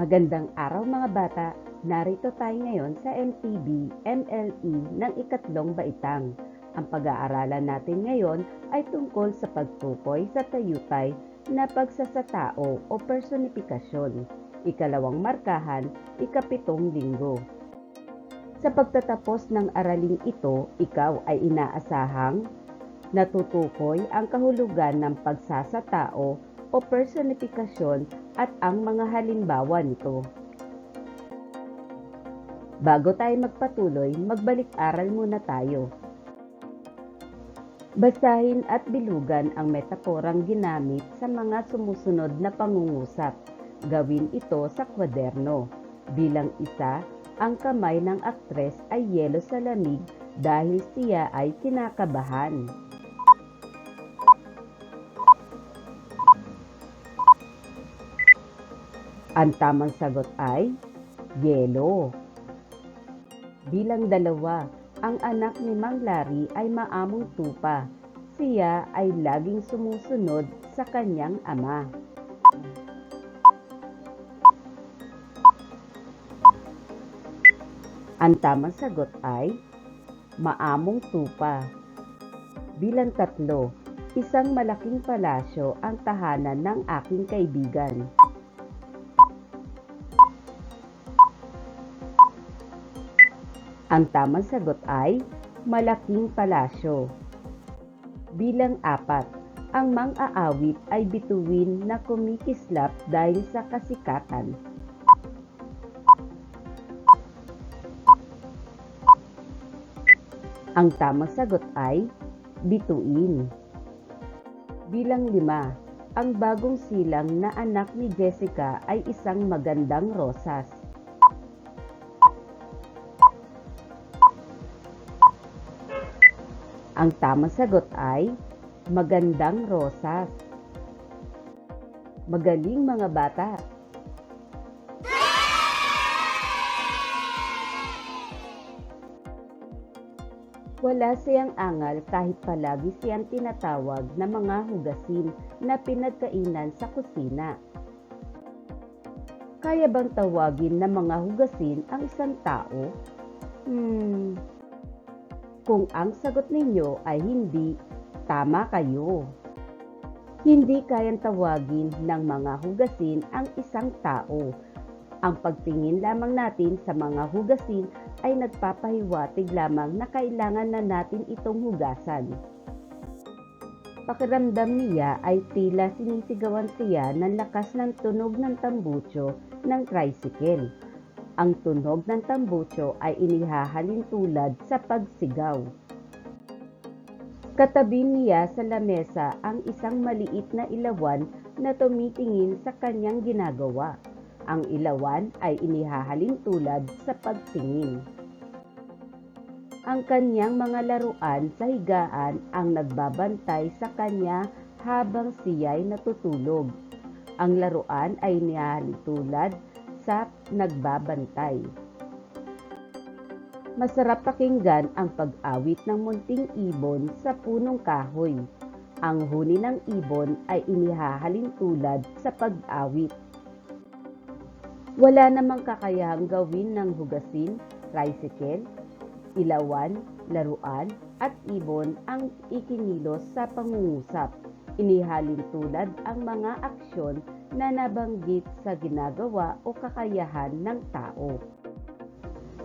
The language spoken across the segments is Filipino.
Magandang araw mga bata, narito tayo ngayon sa MTB MLE ng ikatlong baitang. Ang pag-aaralan natin ngayon ay tungkol sa pagtukoy sa tayutay na pagsasatao o personifikasyon, ikalawang markahan, ikapitong linggo. Sa pagtatapos ng araling ito, ikaw ay inaasahang natutukoy ang kahulugan ng pagsasatao o personifikasyon at ang mga halimbawa nito. Bago tayo magpatuloy, magbalik-aral muna tayo. Basahin at bilugan ang metaporang ginamit sa mga sumusunod na pangungusap. Gawin ito sa kwaderno. Bilang isa, ang kamay ng aktres ay yelo sa lamig dahil siya ay kinakabahan. Ang tamang sagot ay yelo. Bilang dalawa, ang anak ni Mang Larry ay maamong tupa. Siya ay laging sumusunod sa kanyang ama. Ang tamang sagot ay maamong tupa. Bilang tatlo, isang malaking palasyo ang tahanan ng aking kaibigan. Ang tamang sagot ay malaking palasyo. Bilang apat, ang mang-aawit ay bituin na kumikislap dahil sa kasikatan. Ang tamang sagot ay bituin. Bilang lima, ang bagong silang na anak ni Jessica ay isang magandang rosas. Ang tamang sagot ay magandang rosas. Magaling mga bata! Wala siyang angal kahit palagi siyang tinatawag na mga hugasin na pinagkainan sa kusina. Kaya bang tawagin na mga hugasin ang isang tao? Kung ang sagot ninyo ay hindi, tama kayo. Hindi kayang tawagin ng mga hugasin ang isang tao. Ang pagtingin lamang natin sa mga hugasin ay nagpapahiwatig lamang na kailangan na natin itong hugasan. Pakiramdam niya ay tila sinisigawan siya ng lakas ng tunog ng tambutso ng tricycle. Ang tunog ng tambutso ay inihahalin tulad sa pagsigaw. Katabi niya sa lamesa ang isang maliit na ilawan na tumitingin sa kanyang ginagawa. Ang ilawan ay inihahalin tulad sa pagtingin. Ang kanyang mga laruan sa higaan ang nagbabantay sa kanya habang siya'y natutulog. Ang laruan ay inihahalin tulad sa nagbabantay. Masarap pakinggan ang pag-awit ng munting ibon sa punong kahoy. Ang huni ng ibon ay inihahalin tulad sa pag-awit. Wala namang kakayahang gawin ng hugasin, tricycle, ilawan, laruan at ibon ang ikinilos sa pangungusap. Inihalin tulad ang mga aksyon na nabanggit sa ginagawa o kakayahan ng tao.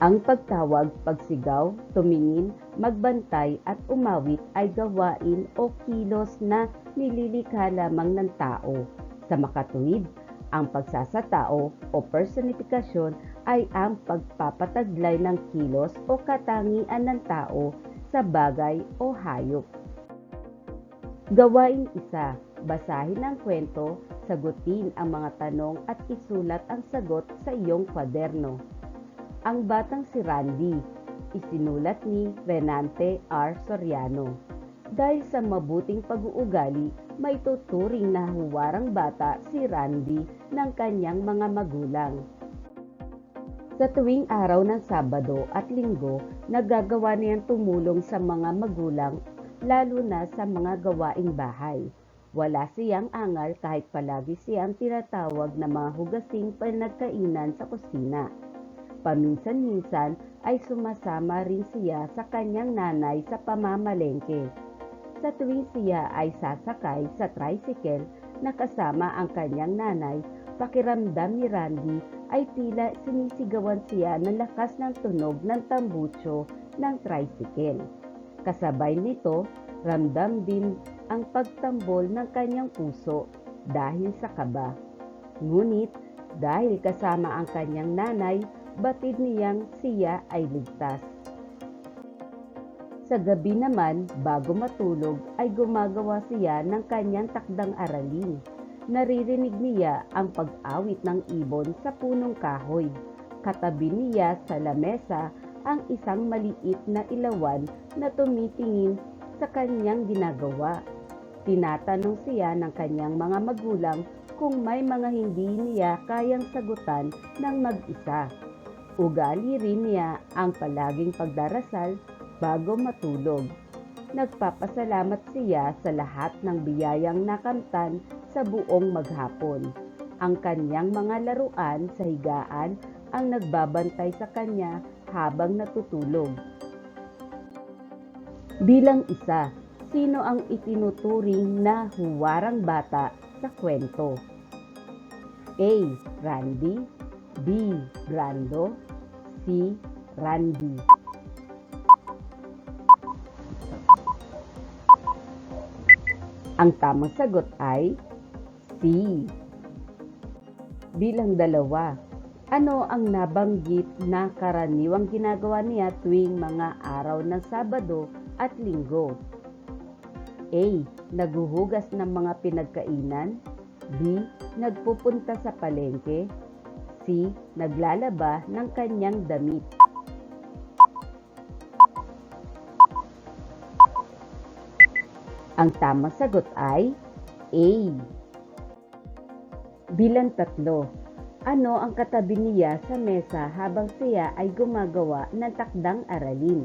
Ang pagtawag, pagsigaw, tumingin, magbantay at umawit ay gawain o kilos na nililikha lamang ng tao. Sa makatuwid, ang pagsasatao o personifikasyon ay ang pagpapataglay ng kilos o katangian ng tao sa bagay o hayop. Gawain isa, basahin ang kwento, sagutin ang mga tanong at isulat ang sagot sa iyong kwaderno. Ang batang si Randy, isinulat ni Renante R. Soriano. Dahil sa mabuting pag-uugali, may tuturing na huwarang bata si Randy ng kanyang mga magulang. Sa tuwing araw ng Sabado at Linggo, nagagawa niyang tumulong sa mga magulang lalo na sa mga gawaing bahay. Wala siyang angal kahit palagi siyang tinatawag na mga hugasing pinagkainan sa kusina. Paminsan-minsan ay sumasama rin siya sa kanyang nanay sa pamamalengke. Sa tuwing siya ay sasakay sa tricycle na kasama ang kanyang nanay, pakiramdam ni Randy ay tila sinisigawan siya ng lakas ng tunog ng tambutso ng tricycle. Kasabay nito, ramdam din ang pagtambol ng kanyang puso dahil sa kaba. Ngunit dahil kasama ang kanyang nanay, batid niyang siya ay ligtas. Sa gabi naman, bago matulog ay gumagawa siya ng kanyang takdang aralin. Naririnig niya ang pag-awit ng ibon sa punong kahoy. Katabi niya sa lamesa ang isang maliit na ilawan na tumitingin sa kanyang ginagawa. Tinatanong siya ng kanyang mga magulang kung may mga hindi niya kayang sagutan ng mag-isa. Ugali rin niya ang palaging pagdarasal bago matulog. Nagpapasalamat siya sa lahat ng biyayang nakamtan sa buong maghapon. Ang kanyang mga laruan sa higaan ang nagbabantay sa kanya habang natutulog. Bilang isa, sino ang itinuturing na huwarang bata sa kwento? A. Randy, B. Brando, C. Randy. Ang tamang sagot ay C. Bilang 2, ano ang nabanggit na karaniwang ginagawa niya tuwing mga araw ng Sabado at Linggo? A. Naghuhugas ng mga pinagkainan, B. Nagpupunta sa palengke, C. Naglalaba ng kanyang damit. Ang tamang sagot ay A. Bilang 3, ano ang katabi niya sa mesa habang siya ay gumagawa ng takdang aralin?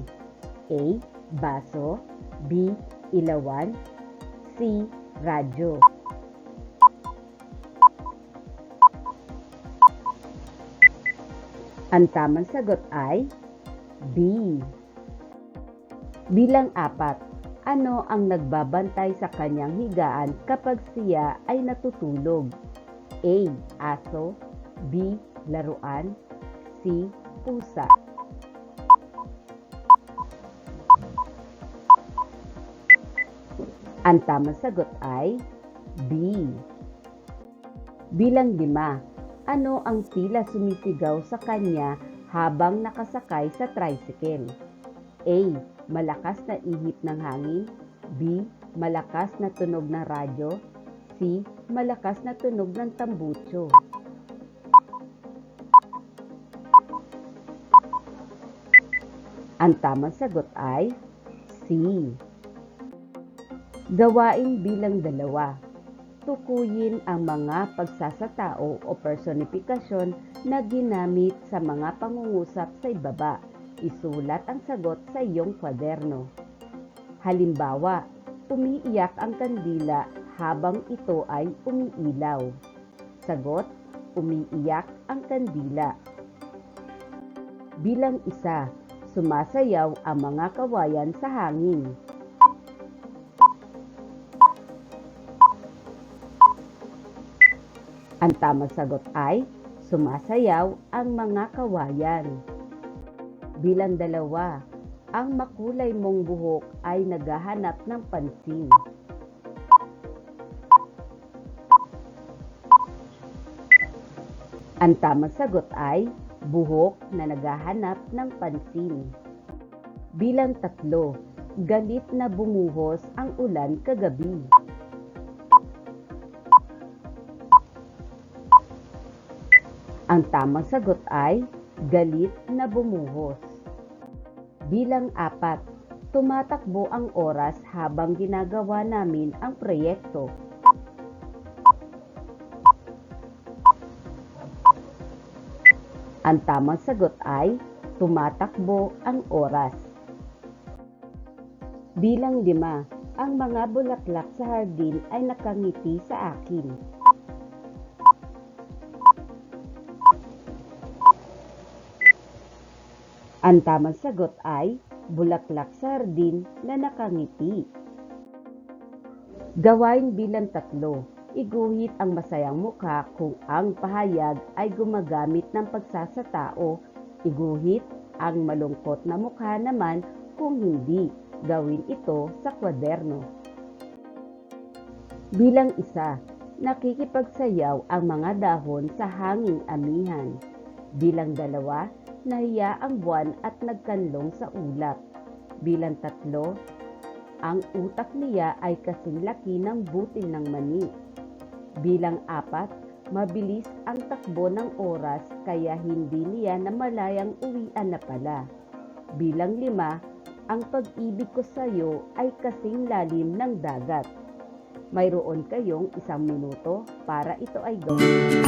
A. Baso, B. Ilawan, C. Radyo. Ang tamang sagot ay B. Bilang 4, ano ang nagbabantay sa kanyang higaan kapag siya ay natutulog? A. Aso, B. Laruan, C. Pusa. Ang tamang sagot ay B. Bilang 5, ano ang tila sumisigaw sa kanya habang nakasakay sa tricycle? A. Malakas na ihip ng hangin, B. Malakas na tunog ng radyo, C. Malakas na tunog ng tambutso. Ang tamang sagot ay C. Gawain bilang 2. Tukuyin ang mga pagsasatao o personifikasyon na ginamit sa mga pangungusap sa ibaba. Isulat ang sagot sa iyong kwaderno. Halimbawa, umiiyak ang kandila habang ito ay umiilaw. Sagot, umiiyak ang kandila. Bilang 1, sumasayaw ang mga kawayan sa hangin. Ang tamang sagot ay sumasayaw ang mga kawayan. Bilang 2, ang makulay mong buhok ay naghahanap ng pansin. Ang tamang sagot ay buhok na naghahanap ng pansin. Bilang 3, galit na bumuhos ang ulan kagabi. Ang tamang sagot ay galit na bumuhos. Bilang 4, tumatakbo ang oras habang ginagawa namin ang proyekto. Ang tamang sagot ay tumatakbo ang oras. Bilang 5, Ang mga bulaklak sa hardin ay nakangiti sa akin. Ang tamang sagot ay bulaklak sa hardin na nakangiti. Gawain bilang 3. Iguhit ang masayang mukha kung ang pahayag ay gumagamit ng pagsasatao. Iguhit ang malungkot na mukha naman kung hindi. Gawin ito sa kwaderno. Bilang 1. Nakikipagsayaw ang mga dahon sa hanging amihan. Bilang 2. Nahiya ang buwan at nagkanlong sa ulap. Bilang 3. Ang utak niya ay kasing laki ng butil ng mani. Bilang 4. Mabilis ang takbo ng oras kaya hindi niya namalayang uwian na pala. Bilang 5. Ang pag-ibig ko sa iyo ay kasing lalim ng dagat. Mayroon kayong 1 minuto para ito ay gawin.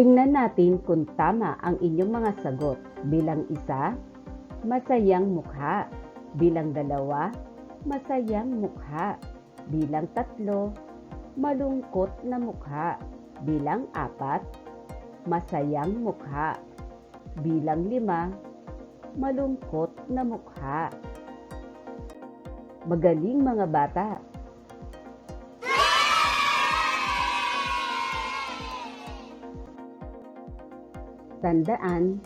Tingnan natin kung tama ang inyong mga sagot. Bilang 1, masayang mukha. Bilang 2, masayang mukha. Bilang 3, malungkot na mukha. Bilang 4, masayang mukha. Bilang 5, malungkot na mukha. Magaling mga bata! Tandaan,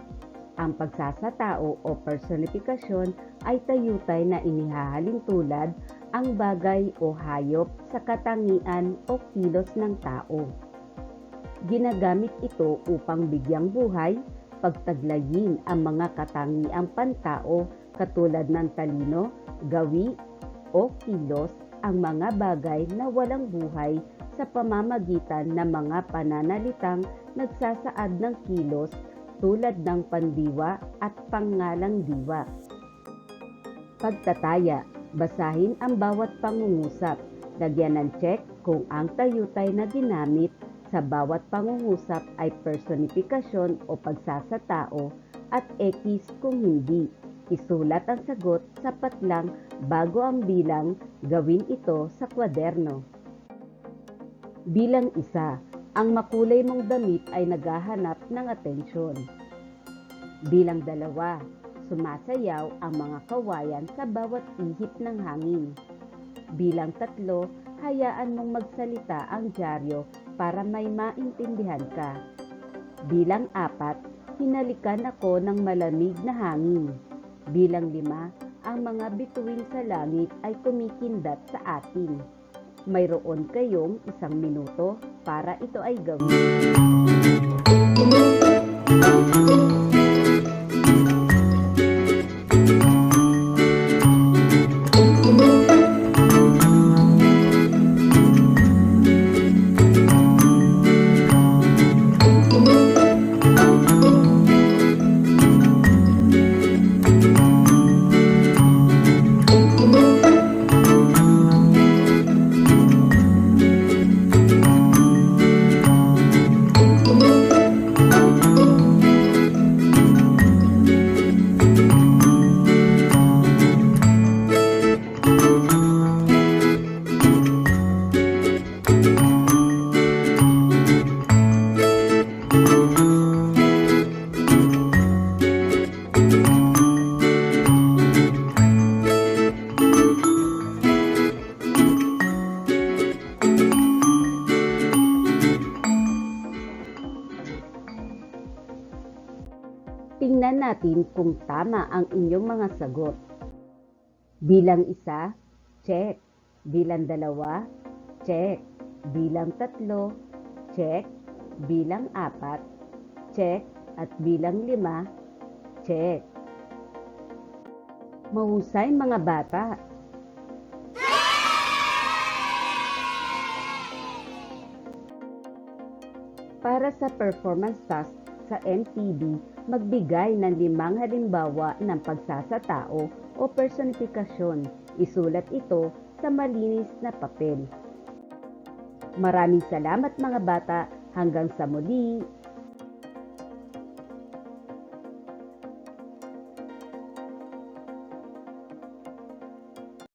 ang pagsasatao o personifikasyon ay tayutay na inihahalin tulad ang bagay o hayop sa katangian o kilos ng tao. Ginagamit ito upang bigyang buhay, pagtaglayin ang mga katangiang pantao katulad ng talino, gawi o kilos, ang mga bagay na walang buhay sa pamamagitan ng mga pananalitang nagsasaad ng kilos tulad ng pandiwa at pangalang diwa. Pagtataya, basahin ang bawat pangungusap. Lagyan ng check kung ang tayutay na ginamit sa bawat pangungusap ay personifikasyon o pagsasatao at X kung hindi. Isulat ang sagot sapat lang bago ang bilang, gawin ito sa kwaderno. Bilang 1, ang makulay mong damit ay naghahanap ng atensyon. Bilang 2, sumasayaw ang mga kawayan sa bawat ihip ng hangin. Bilang 3, hayaan mong magsalita ang dyaryo para may maintindihan ka. Bilang 4, hinalikan ako ng malamig na hangin. Bilang 5, ang mga bituin sa langit ay kumikindat sa atin. Mayroon kayong 1 minuto para ito ay gawin. natin kung tama ang inyong mga sagot. Bilang 1, check. Bilang 2, check. Bilang 3, check. Bilang 4, check. At bilang 5, check. Mahusay mga bata! Para sa performance task sa MTB, magbigay ng 5 halimbawa ng pagsasatao o personifikasyon. Isulat ito sa malinis na papel. Maraming salamat mga bata. Hanggang sa muli.